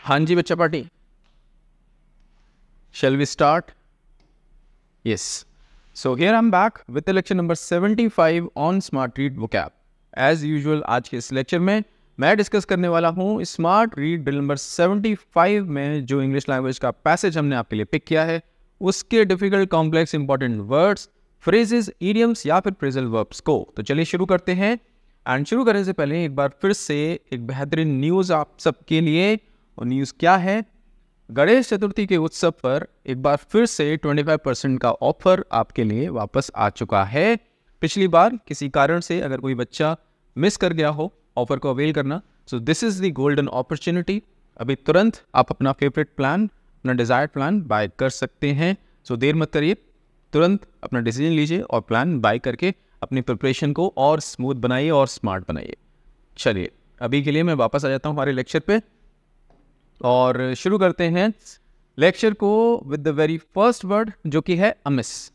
हाँ जी बच्चा party, shall we start? Yes. So here I'm back with the lecture number 75 on Smart Read Vocab. As usual आज के इस lecture में मैं डिस्कस करने वाला हूँ स्मार्ट रीड ड्रिल नंबर 75 में जो इंग्लिश लैंग्वेज का पैसेज हमने आपके लिए पिक किया है उसके difficult complex important words, phrases, idioms या फिर फ्रेजल वर्ब्स को। तो चलिए शुरू करते हैं। एंड शुरू करने से पहले एक बार फिर से एक बेहतरीन न्यूज़ आप सबके लिए। और न्यूज़ क्या है? गणेश चतुर्थी के उत्सव पर एक बार फिर से 25% का ऑफर आपके लिए वापस आ चुका है। पिछली बार किसी कारण से अगर कोई बच्चा मिस कर गया हो ऑफर को अवेल करना, so this is the golden opportunity. अभी तुरंत आप अपना फेवरेट प्लान, अपना डिज़ायर्ड प्लान बाय कर सकते हैं। सो देर मत करिए, तुरंत अपना डिसीजन लीजिए और प्लान बाय करके अपनी प्रिपरेशन को और स्मूथ बनाइए और स्मार्ट बनाइए। चलिए अभी के लिए मैं वापस आ जाता हूँ हमारे लेक्चर पे और शुरू करते हैं लेक्चर को with the very first word जो कि है अमिस।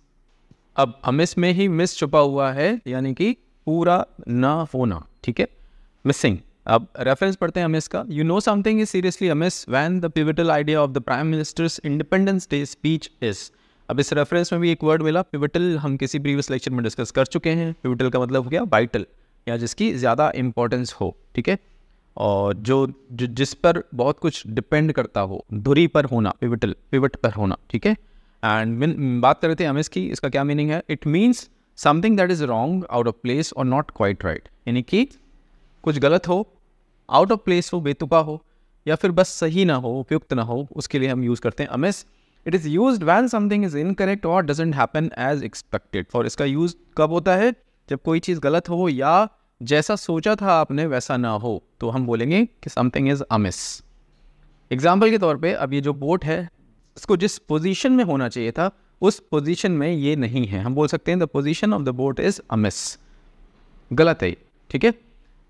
अब अमिस में ही मिस छुपा हुआ है, यानी कि पूरा ना होना, ठीक है, मिसिंग। अब रेफरेंस पढ़ते हैं अमिस का। You know something is seriously amiss when the pivotal idea of the prime minister's independence day speech is. अब इस रेफरेंस में भी एक वर्ड मिला पिवटल, हम किसी प्रीवियस लेक्चर में डिस्कस कर चुके हैं। पिवटल का मतलब हो गया वाइटल या जिसकी ज़्यादा इंपॉर्टेंस हो, ठीक है, और जो जिस पर बहुत कुछ डिपेंड करता हो, धुरी पर होना, पिवटल, पिवट पर होना, ठीक है। एंड बात कर रहे थे अमिस की, इसका क्या मीनिंग है? It means something that is wrong, out of place और नॉट क्वाइट राइट, यानी कि कुछ गलत हो, आउट ऑफ प्लेस हो, बेतुका हो, या फिर बस सही ना हो, उपयुक्त ना हो, उसके लिए हम यूज़ करते हैं amiss. It is used when something is incorrect और डजंट हैपन एज एक्सपेक्टेड। और इसका यूज़ कब होता है? जब कोई चीज़ गलत हो या जैसा सोचा था आपने वैसा ना हो, तो हम बोलेंगे कि समथिंग इज अमिस। एग्जाम्पल के तौर पे अब ये जो बोट है इसको जिस पोजीशन में होना चाहिए था उस पोजीशन में ये नहीं है, हम बोल सकते हैं the position of the boat is amiss, गलत है, ठीक है।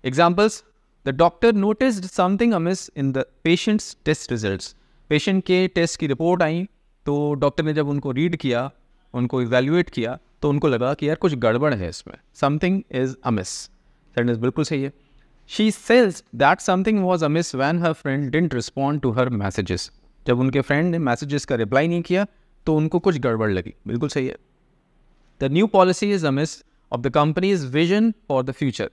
Examples, the doctor noticed something amiss in the patient's test results. Patient के टेस्ट की रिपोर्ट आई तो डॉक्टर ने जब उनको रीड किया, उनको इवेल्युएट किया, तो उनको लगा कि यार कुछ गड़बड़ है इसमें, समथिंग इज अमिस। सेंटेंस बिल्कुल सही है। She says that something was amiss when her friend didn't respond to her messages. जब उनके फ्रेंड ने मैसेजेस का रिप्लाई नहीं किया तो उनको कुछ गड़बड़ लगी, बिल्कुल सही है। The new policy is amiss of the company's vision for the future.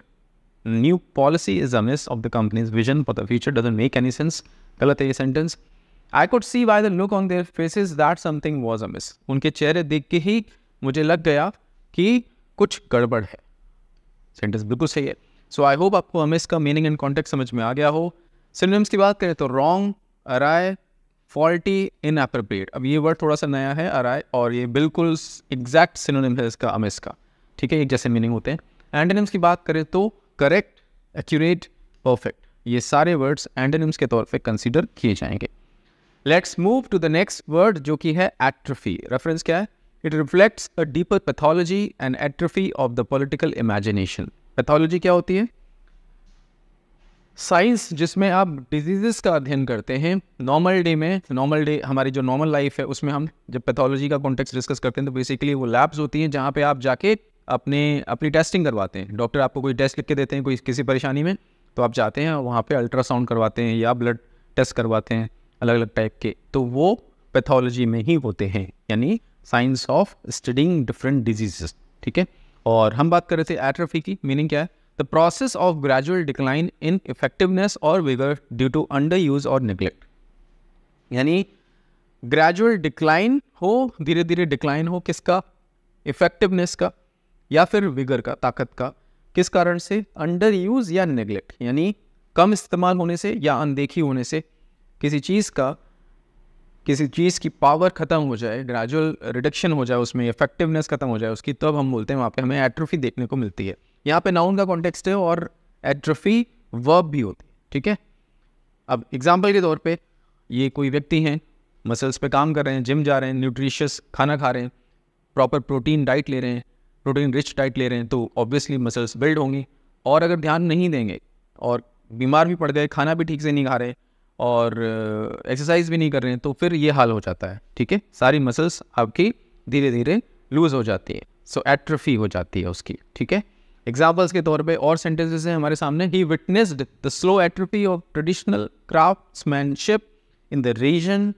New policy is amiss of the company's vision for the future doesn't make any sense. गलत है ये sentence. I could see by the look on their faces that something was amiss. उनके चेहरे देख के ही मुझे लग गया कि कुछ गड़बड़ है। सेंटेंस बिल्कुल सही है। सो आई होप आपको अमिस का मीनिंग एंड कॉन्टेक्स्ट समझ में आ गया हो। सिनोनिम्स की बात करें तो रॉन्ग, अराय, फॉल्टी, इनएप्रोप्रिएट। अब ये वर्ड थोड़ा सा नया है अराय, और ये बिल्कुल एग्जैक्ट सिनोनिम है इसका अमिस का, ठीक है, एक जैसे मीनिंग होते हैं। एंटोनिम्स की बात करें तो करेक्ट, एक्यूरेट, परफेक्ट, ये सारे वर्ड्स एंटोनिम्स के तौर पे कंसीडर किए जाएंगे। Let's move to the next word जो कि है एट्रोफी। रेफरेंस क्या है? It reflects a deeper pathology and atrophy of the political imagination. Pathology क्या होती है? साइंस जिसमें आप डिजीजेस का अध्ययन करते हैं। नॉर्मल डे हमारी जो नॉर्मल लाइफ है उसमें हम जब पैथोलॉजी का कॉन्टेक्स्ट डिस्कस करते हैं तो बेसिकली वो लैब्स होती हैं जहाँ पे आप जाके अपनी टेस्टिंग करवाते हैं। डॉक्टर आपको कोई टेस्ट लिख के देते हैं कोई किसी परेशानी में, तो आप जाते हैं वहाँ पे अल्ट्रासाउंड करवाते हैं या ब्लड टेस्ट करवाते हैं अलग अलग टाइप के, तो वो पैथोलॉजी में ही होते हैं, यानी science of studying different diseases, ठीक है। और हम बात कर रहे थे एट्रोफी की। मीनिंग क्या है? The process of gradual decline in effectiveness और vigour due to underuse और निगलेक्ट, यानी ग्रेजुअल डिक्लाइन हो, धीरे धीरे डिक्लाइन हो, किसका? इफेक्टिवनेस का या फिर विगर का, ताकत का। किस कारण से? अंडर यूज या निगलेक्ट, यानी कम इस्तेमाल होने से या अनदेखी होने से किसी चीज़ की पावर ख़त्म हो जाए, ग्रेजुअल रिडक्शन हो जाए उसमें, इफेक्टिवनेस ख़त्म हो जाए उसकी, तब हम बोलते हैं वहाँ पे हमें एट्रोफी देखने को मिलती है। यहाँ पे नाउन का कॉन्टेक्स्ट है और एट्रोफी वर्ब भी होती है, ठीक है। अब एग्जांपल के तौर पे ये कोई व्यक्ति हैं, मसल्स पे काम कर रहे हैं, जिम जा रहे हैं, न्यूट्रिशियस खाना खा रहे हैं, प्रॉपर प्रोटीन डाइट ले रहे हैं, प्रोटीन रिच डाइट ले रहे हैं, तो ऑब्वियसली मसल्स बिल्ड होंगी। और अगर ध्यान नहीं देंगे और बीमार भी पड़ गए, खाना भी ठीक से नहीं खा रहे और एक्सरसाइज भी नहीं कर रहे हैं, तो फिर ये हाल हो जाता है, ठीक है। सारी मसल्स आपकी धीरे धीरे लूज हो जाती है, सो एट्रोफी हो जाती है उसकी, ठीक है। एग्जाम्पल्स के तौर पे और सेंटेंसेस हैं हमारे सामने। He witnessed the slow atrophy of traditional craftsmanship in the region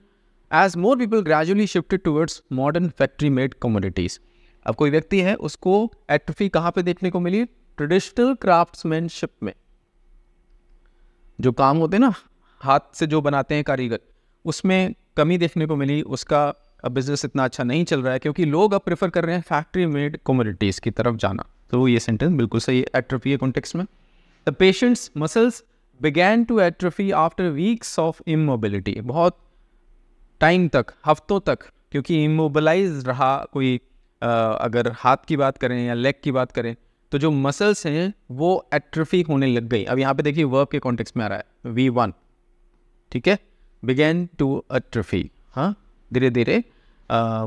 as more people gradually shifted towards modern factory made commodities. अब कोई व्यक्ति है, उसको एट्रोफी कहाँ पे देखने को मिली? ट्रेडिशनल क्राफ्ट्समैनशिप में। जो काम होते हैं ना, हाथ से जो बनाते हैं कारीगर, उसमें कमी देखने को मिली। उसका अब बिजनेस इतना अच्छा नहीं चल रहा है क्योंकि लोग अब प्रेफर कर रहे हैं फैक्ट्री मेड कमोडिटीज़ की तरफ जाना। तो ये सेंटेंस बिल्कुल सही है एट्रोफी के कॉन्टेक्स्ट में। The patient's muscles began to atrophy after weeks of immobility. बहुत टाइम तक, हफ्तों तक, क्योंकि इमोबिलाइज रहा कोई, अगर हाथ की बात करें या लेग की बात करें, तो जो मसल्स हैं वो एट्रोफी होने लग गई। अब यहाँ पे देखिए वर्ब के कॉन्टेक्स्ट में आ रहा है V1, ठीक है, बिगैन टू एट्रोफी। हाँ, धीरे धीरे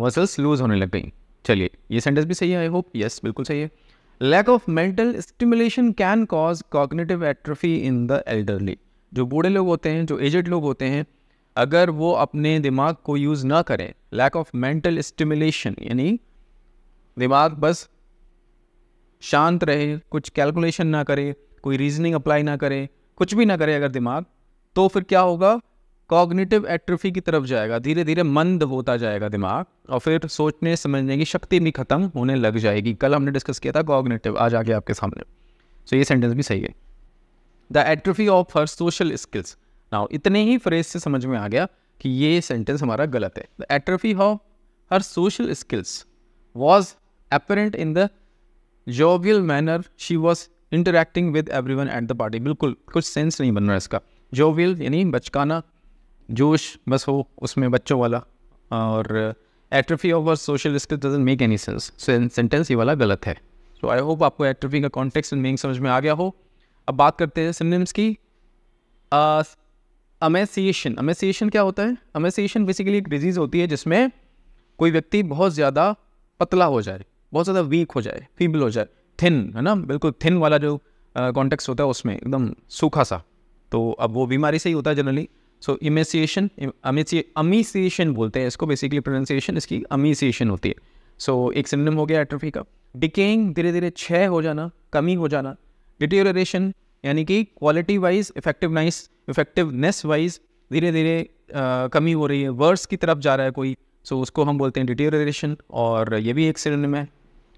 मसल्स लूज होने लग गई। चलिए, ये सेंटेंस भी सही है, आई होप। यस, बिल्कुल सही है। Lack of mental stimulation can cause cognitive atrophy in the elderly. जो बूढ़े लोग होते हैं, जो एजेड लोग होते हैं, अगर वो अपने दिमाग को यूज़ ना करें, लैक ऑफ मेंटल स्टिमुलेशन यानी दिमाग बस शांत रहे, कुछ कैलकुलेशन ना करे, कोई रीजनिंग अप्लाई ना करे, कुछ भी ना करे अगर दिमाग, तो फिर क्या होगा? कॉग्निटिव एट्रोफी की तरफ जाएगा। धीरे धीरे मंद होता जाएगा दिमाग, और फिर सोचने समझने की शक्ति भी खत्म होने लग जाएगी। कल हमने डिस्कस किया था कॉग्निटिव, आज आके आपके सामने। सो ये सेंटेंस भी सही है। The atrophy of her social skills. Now इतने ही फ्रेज से समझ में आ गया कि ये सेंटेंस हमारा गलत है। The atrophy of her social skills was apparent in the jovial manner she was interacting with everyone at the party। बिल्कुल कुछ सेंस नहीं बन रहा इसका। jovial यानी बचकाना, जोश बस हो उसमें, बच्चों वाला। और atrophy of her social skills doesn't make any sense। Sentence ये वाला गलत है। सो आई होप आपको एट्रोफी का कॉन्टेक्स्ट एंड मीनिंग समझ में आ गया हो। अब बात करते हैं सिनोनिम्स की। अमेसिएशन। अमेसिएशन क्या होता है? अमेसिएशन बेसिकली एक डिजीज़ होती है जिसमें कोई व्यक्ति बहुत ज़्यादा पतला हो जाए, बहुत ज़्यादा वीक हो जाए, फीबल हो जाए, थिन, है ना, बिल्कुल थिन वाला जो कॉन्टेक्स्ट होता है उसमें एकदम सूखा सा। तो अब वो बीमारी से ही होता है जनरली। सो इमेसिएशन, अमीसिएशन बोलते हैं इसको, बेसिकली प्रोनाउंसिएशन इसकी अमीसिएशन होती है। सो एक सिनोनिम हो गया एट्रोफी का। डिकेइंग, धीरे धीरे क्षय हो जाना, कमी हो जाना। डिटेरियोरेशन यानी कि क्वालिटी वाइज, इफेक्टिवनेस वाइज धीरे धीरे कमी हो रही है, वर्स की तरफ जा रहा है कोई, सो उसको हम बोलते हैं डिटेरियोरेशन। और ये भी एक सिनोनिम है।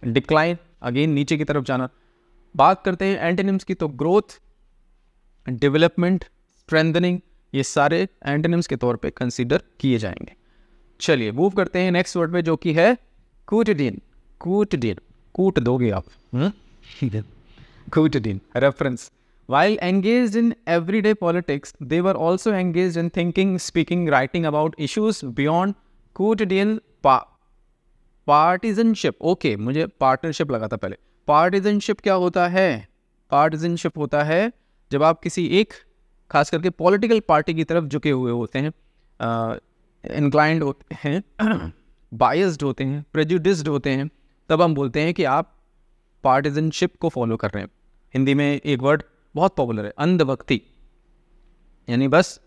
डिक्लाइन, अगेन नीचे की तरफ जाना। बात करते हैं एंटोनिम्स की, तो ग्रोथ, डेवलपमेंट, स्ट्रेंथनिंग, ये सारे एंटोनिम्स के तौर पे कंसीडर किए जाएंगे। चलिए मूव करते हैं नेक्स्ट वर्ड पे, जो कि है क्वोटिडियन। क्वोटिडियन, कूट दोगे आप। क्वोटिडियन reference. While engaged in everyday politics, they were also engaged in thinking, speaking, writing about issues beyond quotidian partisanship। Okay, मुझे पार्टनरशिप लगा था पहले। पार्टिजनशिप क्या होता है? पार्टिजनशिप होता है जब आप किसी एक, खास करके पॉलिटिकल पार्टी की तरफ झुके हुए होते हैं, इंक्लाइंड होते हैं, बायस्ड होते हैं, प्रेजुडिस्ड होते हैं, तब हम बोलते हैं कि आप पार्टिजनशिप को फॉलो कर रहे हैं। हिंदी में एक वर्ड बहुत पॉपुलर है, अंधभक्ति, यानी बस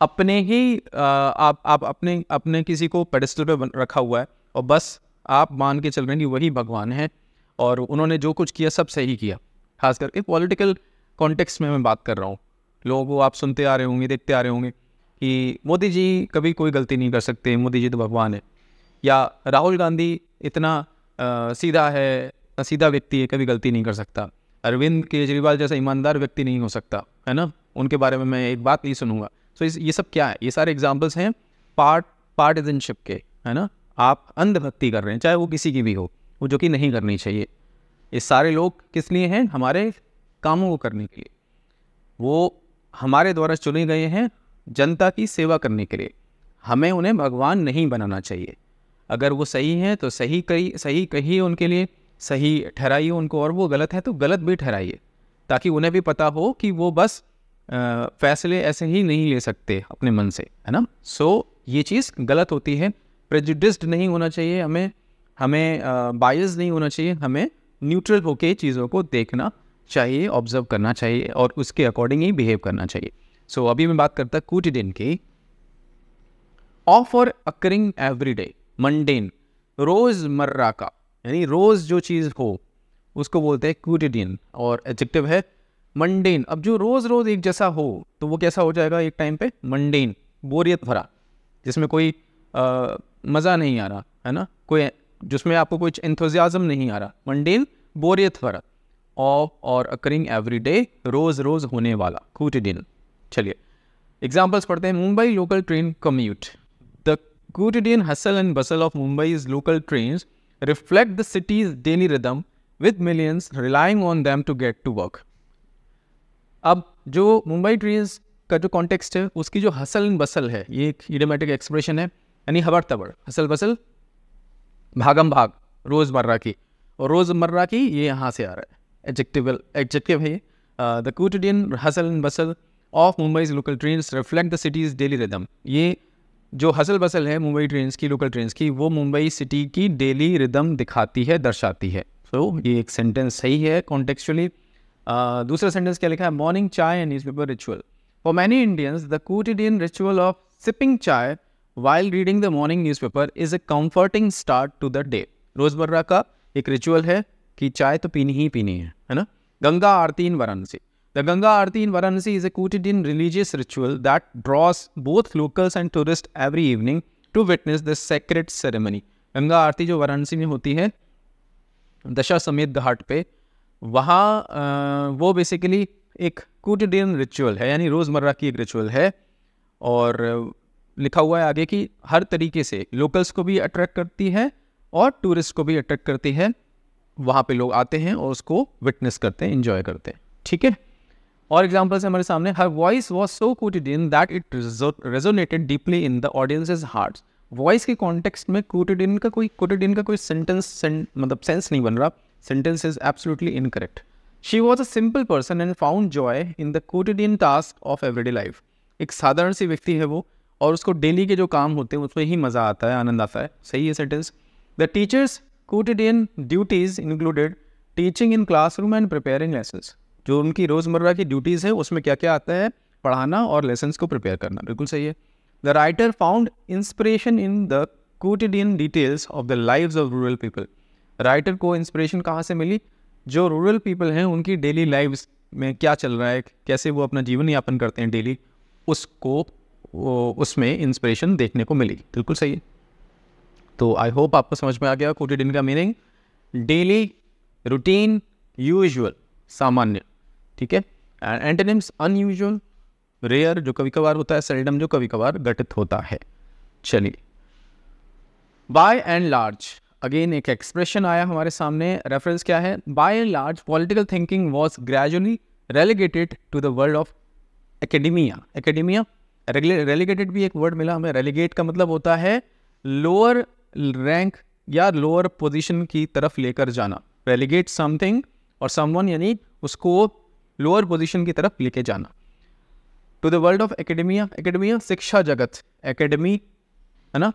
अपने ही आप अपने किसी को पेडिस्टल पे रखा हुआ है और बस आप मान के चल रहे हैं कि वही भगवान है और उन्होंने जो कुछ किया सब सही किया। खास करके पॉलिटिकल कॉन्टेक्स्ट में मैं बात कर रहा हूँ। लोगों को आप सुनते आ रहे होंगे, देखते आ रहे होंगे कि मोदी जी कभी कोई गलती नहीं कर सकते, मोदी जी तो भगवान है, या राहुल गांधी इतना सीधा है, सीधा व्यक्ति है, कभी गलती नहीं कर सकता, अरविंद केजरीवाल जैसा ईमानदार व्यक्ति नहीं हो सकता, है ना, उनके बारे में मैं एक बात नहीं सुनूंगा। सो ये सब क्या है? ये सारे एग्जाम्पल्स हैं पार्टिजनशिप के, है ना। आप अंधभक्ति कर रहे हैं, चाहे वो किसी की भी हो, वो जो कि नहीं करनी चाहिए। ये सारे लोग किस लिए हैं? हमारे कामों को करने के लिए। वो हमारे द्वारा चुने गए हैं जनता की सेवा करने के लिए। हमें उन्हें भगवान नहीं बनाना चाहिए। अगर वो सही हैं तो सही कहिए उनके लिए, सही ठहराइए उनको, और वो गलत है तो गलत भी ठहराइए, ताकि उन्हें भी पता हो कि वो बस फैसले ऐसे ही नहीं ले सकते अपने मन से, है ना। सो ये चीज़ गलत होती है। प्रेजुडिस्ड नहीं होना चाहिए हमें बायस नहीं होना चाहिए, हमें न्यूट्रल होके चीज़ों को देखना चाहिए, ऑब्जर्व करना चाहिए और उसके अकॉर्डिंग ही बिहेव करना चाहिए। सो अभी मैं बात करता क्वोटिडियन की। ऑफ और अकरिंग एवरीडे, मंडेन, रोज़मर्रा का, यानी रोज़ जो चीज़ हो उसको बोलते हैं क्वोटिडियन। और एडजेक्टिव है मंडेन, अब जो रोज रोज एक जैसा हो तो वो कैसा हो जाएगा एक टाइम पे, मंडेन, बोरियत भरा, जिसमें कोई मज़ा नहीं आ रहा है ना, कोई जिसमें आपको कुछ एंथुजियाज्म नहीं आ रहा, मंडेन बोरियत भरा। ऑफ और अकरिंग एवरी डे, रोज रोज होने वाला, क्वोटिडियन। चलिए एग्जाम्पल्स पढ़ते हैं। Mumbai local train commute, the quotidian hustle and bustle of Mumbai's local trains reflect the city's daily rhythm, with millions relying on them to get to work. अब जो Mumbai trains का जो context है, उसकी जो हसल एंड बसल है, ये एक इडियोमैटिक एक्सप्रेशन है, यानी हबड़ तबड़, हसल बसल, भागम भाग, रोज़मर्रा की, और रोज़मर्रा की ये यहाँ से आ रहा है, एडजेक्टिव है ये। The quotidian hustle and bustle of Mumbai's local trains reflect the city's daily rhythm. ये जो हसल बसल है मुंबई ट्रेन्स की, लोकल ट्रेन्स की, वो मुंबई सिटी की डेली रिदम दिखाती है, दर्शाती है। सो ये एक सेंटेंस सही है कॉन्टेक्चुअली। दूसरा सेंटेंस क्या लिखा है, morning chai and newspaper ritual. For many Indians the quotidian ritual of sipping chai while reading the morning newspaper is a comforting start to the day. रोजमर्रा का एक रिचुअल है कि चाय तो पीनी ही पीनी है ना। गंगा आरती इन Varanasi, the Ganga Aarti in Varanasi is a quotidian religious ritual that draws both locals and tourists every evening to witness the sacred ceremony. Ganga आरती जो वाराणसी में होती है दशा समेत घाट पे, वहाँ वो बेसिकली एक क्वोटिडियन रिचुअल है, यानी रोज़मर्रा की एक रिचुअल है। और लिखा हुआ है आगे कि हर तरीके से लोकल्स को भी अट्रैक्ट करती है और टूरिस्ट को भी अट्रैक्ट करती है। वहाँ पे लोग आते हैं और उसको विटनेस करते हैं, इंजॉय करते हैं। ठीक है, और एग्जाम्पल्स हमारे सामने। Her voice was so quotidian that it resonated deeply in the audience's hearts. Voice के कॉन्टेक्स्ट में क्वोटिडियन का कोई सेंटेंस मतलब सेंस नहीं बन रहा, sentence is absolutely incorrect. She was a simple person and found joy in the quotidian task of everyday life. एक साधारण सी व्यक्ति है वो, और उसको डेली के जो काम होते हैं उसमें ही मज़ा आता है, आनंद आता है। सही है sentence. The teacher's quotidian duties included teaching in classroom and preparing lessons. जो उनकी रोज़मर्रा की ड्यूटीज़ है उसमें क्या क्या आता है, पढ़ाना और लेसन्स को प्रिपेयर करना। बिल्कुल सही है। The writer found inspiration in the quotidian details of the lives of rural people. Writer को इंस्पिरेशन कहाँ से मिली, जो रूरल पीपल हैं उनकी डेली लाइव्स में क्या चल रहा है, कैसे वो अपना जीवन यापन करते हैं डेली, उसको उसमें इंस्पिरेशन देखने को मिली। बिल्कुल सही है। तो आई होप आपको समझ में आ गया क्वोटिडियन का मीनिंग, डेली, रूटीन, यूजुअल, सामान्य। ठीक है। एंटोनिम्स अनयूजुअल, रेयर जो कभी कभार होता है, सेल्डम जो कभी कभार घटित होता है। चलिए, बाय एंड लार्ज, अगेन एक एक्सप्रेशन आया हमारे सामने। रेफरेंस क्या है, by and large political thinking was gradually relegated to the world of academia. Academia, relegated भी एक वर्ड मिला हमें। रेलिगेट का मतलब होता है लोअर रैंक या लोअर पोजीशन की तरफ लेकर जाना। रेलिगेट समथिंग और समवन, यानी उसको लोअर पोजीशन की तरफ लेके जाना। To the world of academia, academia शिक्षा जगत, एकेडमी है ना,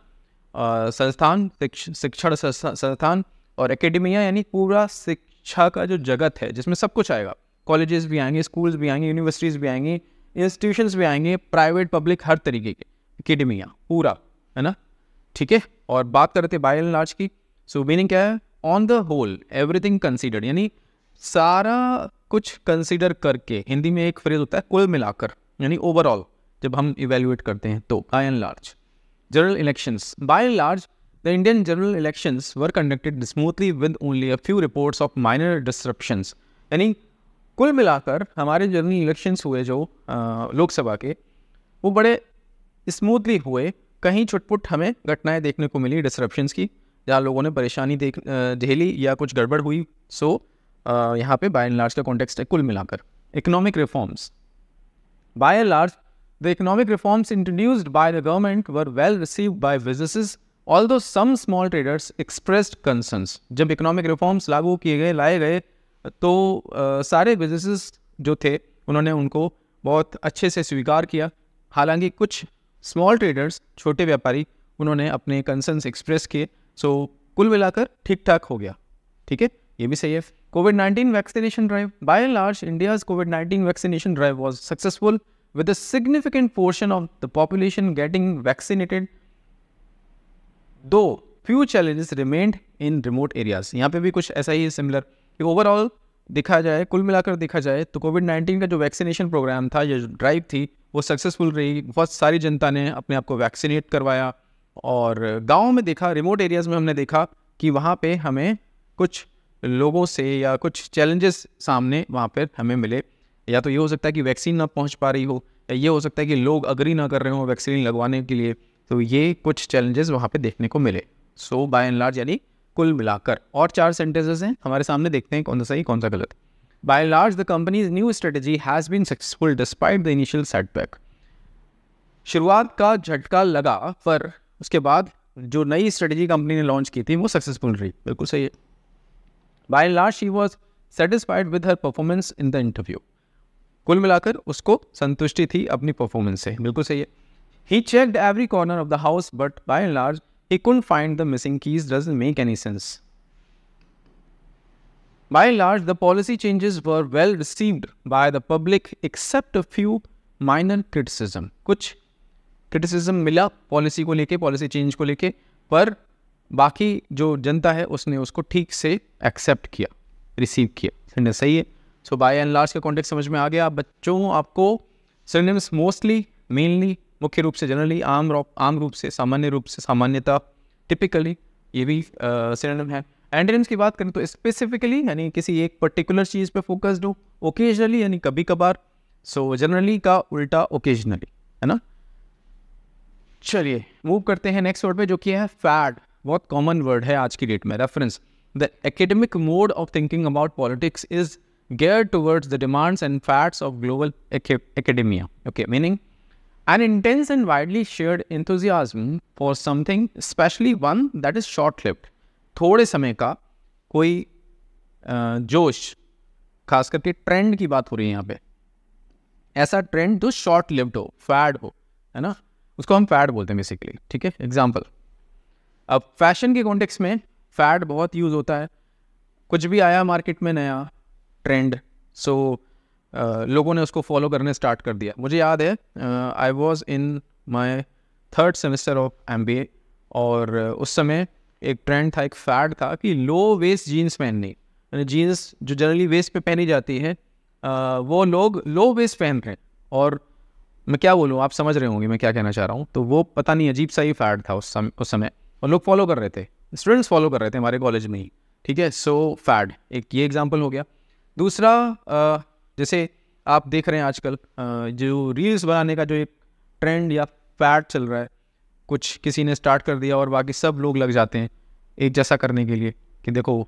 संस्थान, शिक्षण संस्थान, और एकेडेमिया यानी पूरा शिक्षा का जो जगत है जिसमें सब कुछ आएगा। कॉलेजेस भी आएंगे, स्कूल्स भी आएंगे, यूनिवर्सिटीज़ भी आएंगी, इंस्टीट्यूशंस भी आएंगे, प्राइवेट पब्लिक हर तरीके के, एकेडेमिया पूरा है ना। ठीक है, और बात करते बाय एंड लार्ज की। सो मीनिंग क्या है, on the whole everything considered, यानी सारा कुछ कंसीडर करके। हिंदी में एक फ्रेज होता है कुल मिलाकर, यानी ओवरऑल जब हम इवेल्युएट करते हैं तो by and large. General elections, by and large the Indian general elections were conducted smoothly with only a few reports of minor disruptions. यानी कुल मिलाकर हमारे जनरल इलेक्शंस हुए जो लोकसभा के, वो बड़े स्मूथली हुए। कहीं छुटपुट हमें घटनाएं देखने को मिली डिसरप्शंस की, जहाँ लोगों ने परेशानी झेली या कुछ गड़बड़ हुई। सो यहाँ पे बाय एंड लार्ज का कॉन्टेक्स्ट है कुल मिलाकर। Economic reforms, by and large the economic reforms introduced by the government were well received by businesses, although some small traders expressed concerns. जब इकोनॉमिक रिफॉर्म्स लागू किए गए, लाए गए, तो सारे बिजनेसेस जो थे उन्होंने उनको बहुत अच्छे से स्वीकार किया। हालांकि कुछ स्मॉल ट्रेडर्स, छोटे व्यापारी, उन्होंने अपने कंसर्न्स एक्सप्रेस किए। सो कुल मिलाकर ठीक ठाक हो गया। ठीक है, ये भी सही है। कोविड-19 vaccination drive, bye and large India's covid vaccination drive was successful with a significant portion of the population getting vaccinated, दो फ्यू चैलेंजेस रिमेन्ड इन रिमोट एरियाज। यहाँ पे भी कुछ ऐसा ही सिमिलर कि ओवरऑल देखा जाए, कुल मिलाकर देखा जाए तो कोविड-19 का जो वैक्सीनेशन प्रोग्राम था, ये जो ड्राइव थी, वो सक्सेसफुल रही। बहुत सारी जनता ने अपने आप को वैक्सीनेट करवाया और गाँव में देखा, रिमोट एरियाज़ में हमने देखा कि वहाँ पे हमें कुछ लोगों से या कुछ चैलेंजेस सामने वहाँ पर हमें मिले। या तो ये हो सकता है कि वैक्सीन ना पहुँच पा रही हो, या ये हो सकता है कि लोग अग्री ना कर रहे हो वैक्सीन लगवाने के लिए। तो ये कुछ चैलेंजेस वहाँ पे देखने को मिले। सो बाय एंड लार्ज यानी कुल मिलाकर। और 4 सेंटेंसेस हैं हमारे सामने, देखते हैं कौन सा सही कौन सा गलत। By and large the company's new strategy has been successful despite the initial setback. शुरुआत का झटका लगा पर उसके बाद जो नई स्ट्रेटजी कंपनी ने लॉन्च की थी वो सक्सेसफुल रही। बिल्कुल सही है। By and large she was satisfied with her performance in the interview. कुल मिलाकर उसको संतुष्टि थी अपनी परफॉर्मेंस से। बिल्कुल सही है। He checked every corner of the house, but by and large, he couldn't find the missing keys. Doesn't make any sense. By and large, the policy changes were well received by the public, except a few minor criticism. कुछ criticism मिला policy को लेके, policy change को लेके, पर बाकी जो जनता है उसने उसको ठीक से एक्सेप्ट किया, रिसीव किया। सही है। सो बाय एंड लार्ज का कॉन्टेक्स्ट समझ में आ गया। बच्चों, आपको सिनोनिम्स मोस्टली, मेनली, मुख्य रूप से, जनरली, आम रूप से, सामान्य रूप से, सामान्यता, टिपिकली, ये भी सिनोनिम है। एंटोनिम्स की बात करें तो स्पेसिफिकली यानी किसी एक पर्टिकुलर चीज़ पे फोकस्ड हो, ओकेजनली यानी कभी कभार, सो जनरली का उल्टा ओकेजनली, है ना। चलिए मूव करते हैं नेक्स्ट वर्ड पे, जो कि है फैड। बहुत कॉमन वर्ड है आज की डेट में। Reference: the academic mode of thinking about politics is geared towards the demands and fads of global academia. Okay, meaning an intense and widely shared enthusiasm for something, especially one that is short-lived. थोड़े समय का कोई जोश, खास करके trend की बात हो रही है यहाँ पे। ऐसा ट्रेंड जो शॉर्ट लिव्ड हो, फैड हो, है ना, उसको हम फैड बोलते हैं बेसिकली। ठीक है। एग्जाम्पल, अब फैशन के कॉन्टेक्स्ट में फैड बहुत यूज होता है। कुछ भी आया मार्केट में नया ट्रेंड, सो लोगों ने उसको फॉलो करने स्टार्ट कर दिया। मुझे याद है I was in my 3rd semester of MBA, और उस समय एक ट्रेंड था, एक फैड था कि लो वेस्ट जीन्स पहननी, यानी जीन्स जो जनरली वेस्ट पे पहनी जाती है, वो लोग लो वेस्ट पहन रहे हैं। और मैं क्या बोलूँ, आप समझ रहे होंगे मैं क्या कहना चाह रहा हूँ। तो वो पता नहीं अजीब सा ही फैड था उस समय, और लोग फॉलो कर रहे थे, स्टूडेंट्स फॉलो कर रहे थे हमारे कॉलेज में ही। ठीक है। सो फैड एक ये एग्जाम्पल हो गया। दूसरा, जैसे आप देख रहे हैं आजकल जो रील्स बनाने का जो एक ट्रेंड या फैड चल रहा है, कुछ किसी ने स्टार्ट कर दिया और बाकी सब लोग लग जाते हैं एक जैसा करने के लिए कि देखो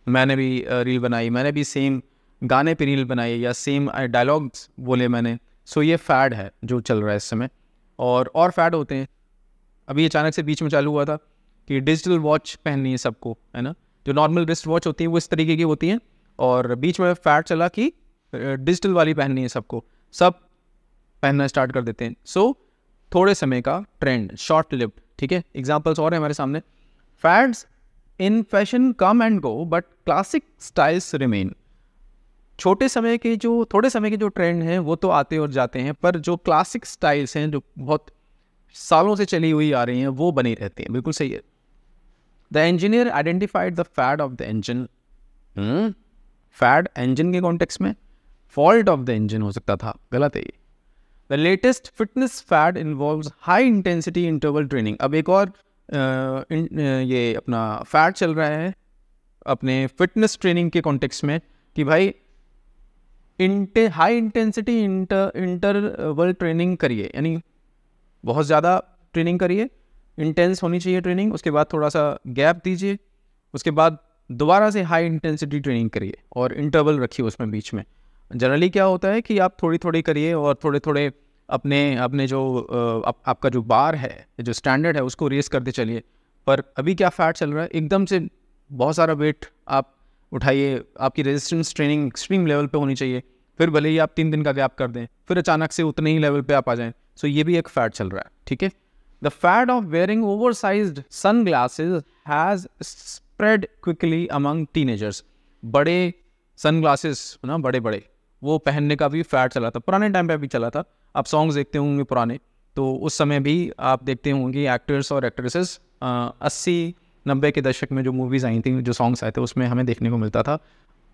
मैंने भी रील बनाई, मैंने भी सेम गाने पे रील बनाई या सेम डायलॉग्स बोले मैंने। सो ये फैड है जो चल रहा है इस समय। और फैड होते हैं, अभी अचानक से बीच में चालू हुआ था कि डिजिटल वॉच पहननी है सबको, है ना। जो नॉर्मल रिस्ट वॉच होती है वो इस तरीके की होती हैं, और बीच में फैड चला कि डिजिटल वाली पहननी है सबको, सब पहनना स्टार्ट कर देते हैं। सो थोड़े समय का ट्रेंड, शॉर्ट लिव्ड। ठीक है। एग्जांपल्स और हैं हमारे सामने। Fads in fashion come and go but classic styles remain. थोड़े समय के जो ट्रेंड हैं वो तो आते और जाते हैं, पर जो क्लासिक स्टाइल्स हैं जो बहुत सालों से चली हुई आ रही हैं वो बनी रहती हैं। बिल्कुल सही है। The engineer identified the fad of the engine. Fad engine के कॉन्टेक्स्ट में फॉल्ट ऑफ द इंजन हो सकता था, गलत है ये। The latest fitness fad involves high intensity interval training. अब एक और ये अपना फैड चल रहा है अपने फिटनेस ट्रेनिंग के कॉन्टेक्स्ट में कि भाई हाई इंटेंसिटी इंटरवल ट्रेनिंग करिए, यानी बहुत ज़्यादा ट्रेनिंग करिए, इंटेंस होनी चाहिए ट्रेनिंग, उसके बाद थोड़ा सा गैप दीजिए, उसके बाद दोबारा से हाई इंटेंसिटी ट्रेनिंग करिए और इंटरवल रखिए उसमें बीच में। जनरली क्या होता है कि आप थोड़ी थोड़ी करिए और थोड़े थोड़े अपने जो आपका जो बार है, जो स्टैंडर्ड है, उसको रेस करते चलिए। पर अभी क्या फैट चल रहा है, एकदम से बहुत सारा वेट आप उठाइए, आपकी रेजिस्टेंस ट्रेनिंग एक्सट्रीम लेवल पे होनी चाहिए, फिर भले ही आप 3 दिन का गैप कर दें, फिर अचानक से उतने ही लेवल पे आप आ जाएं। सो ये भी एक फैट चल रहा है। ठीक है। The fat of wearing oversized sunglasses has spread quickly among teenagers. बड़े सनग्लासेस ना, बड़े बड़े, वो पहनने का भी फैट चला था, पुराने टाइम पे भी चला था। आप सॉन्ग्स देखते होंगे पुराने, तो उस समय भी आप देखते होंगे एक्टर्स और एक्ट्रेसेस 80-90 के दशक में जो मूवीज़ आई थी, जो सॉन्ग्स आए थे, उसमें हमें देखने को मिलता था।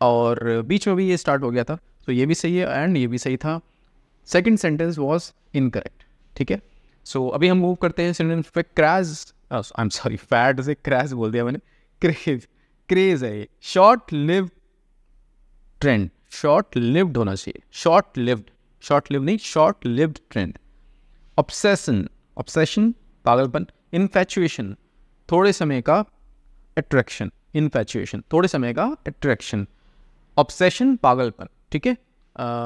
और बीच में भी ये स्टार्ट हो गया था, तो ये भी सही है एंड ये भी सही था। सेकंड सेंटेंस वाज इनकरेक्ट, ठीक है। सो अभी हम मूव करते हैं सिनोनिम्स पे। Crash, I am sorry, fad से क्रैश बोल दिया मैंने, क्रेज, क्रेज है ये, short lived trend, short lived होना चाहिए, शॉर्ट लिव्ड नहीं, short lived trend. Obsession, obsession पागलपन। इन्फैचुएशन, थोड़े समय का अट्रैक्शन, इन्फैचुएशन थोड़े समय का अट्रैक्शन। ऑब्सेशन पागलपन, ठीक है।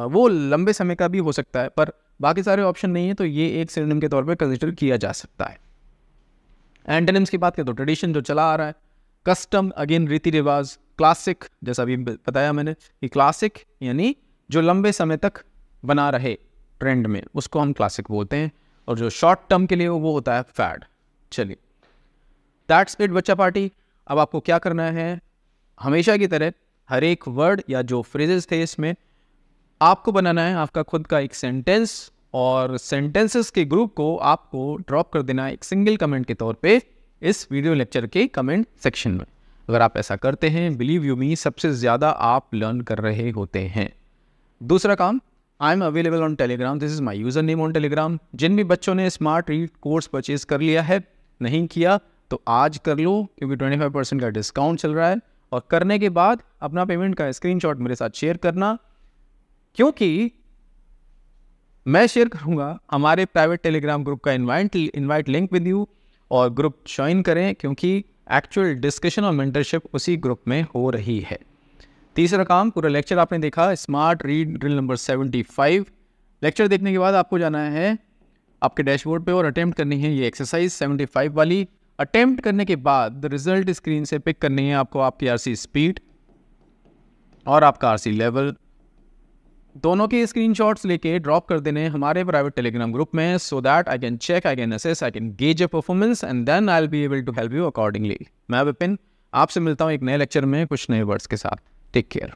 वो लंबे समय का भी हो सकता है, पर बाकी सारे ऑप्शन नहीं है, तो ये एक सिनोनिम के तौर पे कंसिडर किया जा सकता है। एंटोनिम्स की बात करें तो ट्रेडिशन, जो चला आ रहा है, कस्टम अगेन रीति रिवाज, क्लासिक जैसा अभी बताया मैंने कि क्लासिक यानी जो लंबे समय तक बना रहे ट्रेंड में, उसको हम क्लासिक बोलते हैं, और जो शॉर्ट टर्म के लिए वो होता है फैड। चलिए, दैट्स इट बच्चा पार्टी। अब आपको क्या करना है, हमेशा की तरह हर एक वर्ड या जो फ्रेजेस थे इसमें आपको बनाना है आपका खुद का एक सेंटेंस, और सेंटेंसेस के ग्रुप को आपको ड्रॉप कर देना है एक सिंगल कमेंट के तौर पे इस वीडियो लेक्चर के कमेंट सेक्शन में। अगर आप ऐसा करते हैं, बिलीव यू मी, सबसे ज़्यादा आप लर्न कर रहे होते हैं। दूसरा काम, I am available on Telegram, this is my user name on Telegram. जिन भी बच्चों ने स्मार्ट रीड कोर्स परचेज कर लिया है, नहीं किया तो आज कर लो, क्योंकि 25% का डिस्काउंट चल रहा है। और करने के बाद अपना पेमेंट का स्क्रीनशॉट मेरे साथ शेयर करना, क्योंकि मैं शेयर करूंगा हमारे प्राइवेट टेलीग्राम ग्रुप का इनवाइट लिंक विद यू, और ग्रुप ज्वाइन करें, क्योंकि एक्चुअल डिस्कशन और मेंटरशिप उसी ग्रुप में हो रही है। तीसरा काम, पूरा लेक्चर आपने देखा, smart read drill number 75। Lecture देखने के बाद आपको जाना है आपके डैशबोर्ड पे और अटेम्प्ट करनी है ये एक्सरसाइज 75 वाली। अटेम्प्ट करने के बाद रिजल्ट स्क्रीन से पिक करनी है आपको आपकी आरसी स्पीड और आपका आरसी लेवल, दोनों के स्क्रीनशॉट्स लेके ड्रॉप कर देने हमारे प्राइवेट टेलीग्राम ग्रुप में, so that I can check, I can assess, I can gauge your performance and then I will be able to help you accordingly. मैं विपिन आपसे मिलता हूँ एक नए लेक्चर में कुछ नए वर्ड्स के साथ। Take care.